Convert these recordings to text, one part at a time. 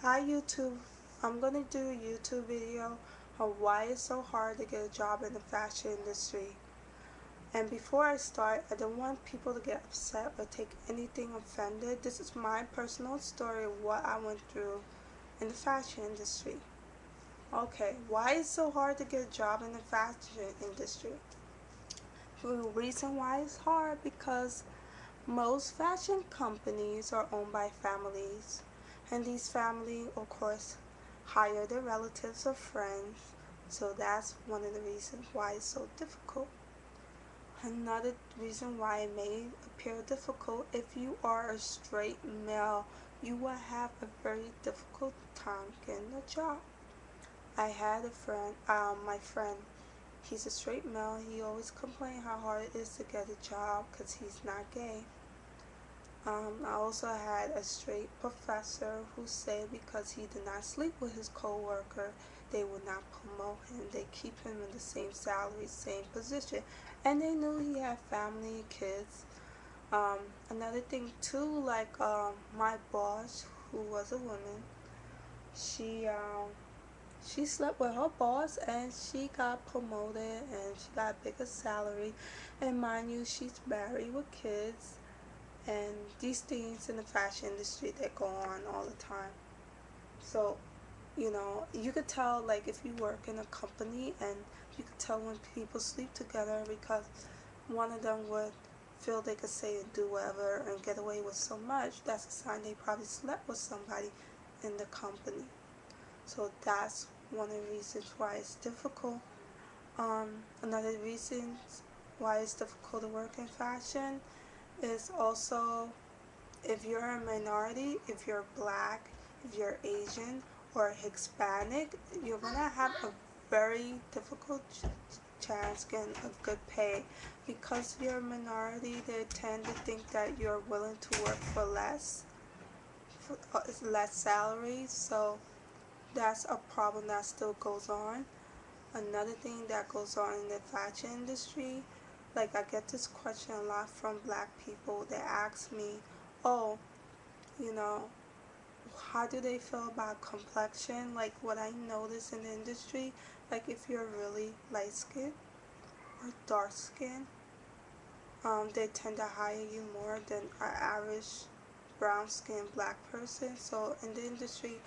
Hi YouTube, I'm gonna do a YouTube video on why it's so hard to get a job in the fashion industry. And before I start, I don't want people to get upset or take anything offended. This is my personal story of what I went through in the fashion industry. Okay, why it's so hard to get a job in the fashion industry? The reason why it's hard because most fashion companies are owned by families, and these families, of course, hire their relatives or friends, so that's one of the reasons why it's so difficult. Another reason why it may appear difficult, if you are a straight male, you will have a very difficult time getting a job. I had a friend, my friend, he's a straight male, he always complained how hard it is to get a job because he's not gay. I also had a straight professor who said because he did not sleep with his co-worker, they would not promote him. They keep him in the same salary, same position. And they knew he had family, kids. Another thing too, like my boss, who was a woman, she she slept with her boss and she got promoted and she got a bigger salary. And mind you, she's married with kids. And these things in the fashion industry that go on all the time. So, you could tell, like, if you work in a company, and you could tell when people sleep together because one of them would feel they could say and do whatever and get away with so much. That's a sign they probably slept with somebody in the company. So that's one of the reasons why it's difficult. Another reason why it's difficult to work in fashion is also if you're a minority, if you're black, if you're Asian or Hispanic, you're gonna have a very difficult chance getting a good pay. Because you're a minority, they tend to think that you're willing to work for less salary. So that's a problem that still goes on. Another thing that goes on in the fashion industry, like I get this question a lot from black people. They ask me, oh, you know, how do they feel about complexion? Like what I notice in the industry, like if you're really light skinned or dark skinned, they tend to hire you more than our average brown skinned black person. So in the industry,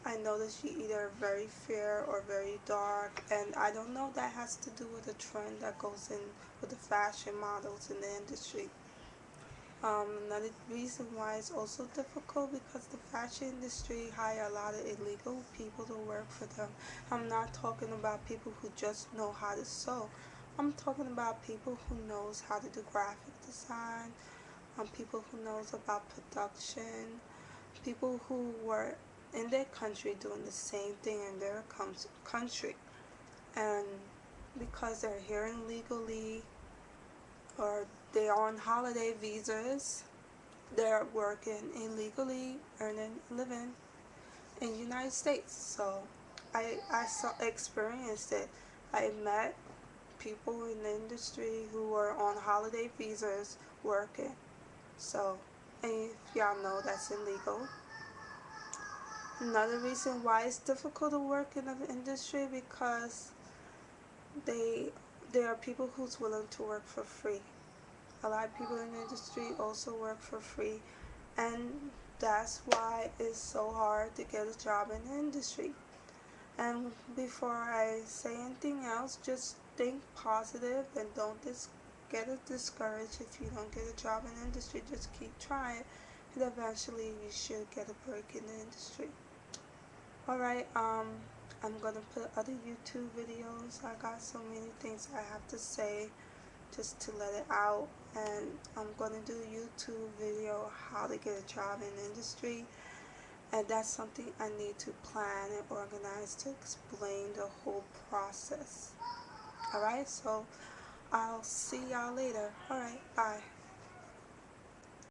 I notice you either very fair or very dark, and I don't know if that has to do with the trend that goes in with the fashion models in the industry. Another reason why it's also difficult because the fashion industry hire a lot of illegal people to work for them. I'm not talking about people who just know how to sew. I'm talking about people who knows how to do graphic design, people who knows about production, people who were in their country doing the same thing in their country. And because they're here illegally or they're on holiday visas, they're working illegally, earning a living in the United States. So I experienced it. I met people in the industry who were on holiday visas working. So, and if y'all know that's illegal. Another reason why it's difficult to work in the industry because they there are people who's willing to work for free. A lot of people in the industry also work for free, and that's why it's so hard to get a job in the industry. And before I say anything else, just think positive and don't get discouraged if you don't get a job in the industry. Just keep trying, and eventually you should get a break in the industry. Alright, I'm gonna put other YouTube videos. I got so many things I have to say just to let it out, and I'm gonna do a YouTube video how to get a job in the industry, and that's something I need to plan and organize to explain the whole process. Alright, so I'll see y'all later. Alright, bye.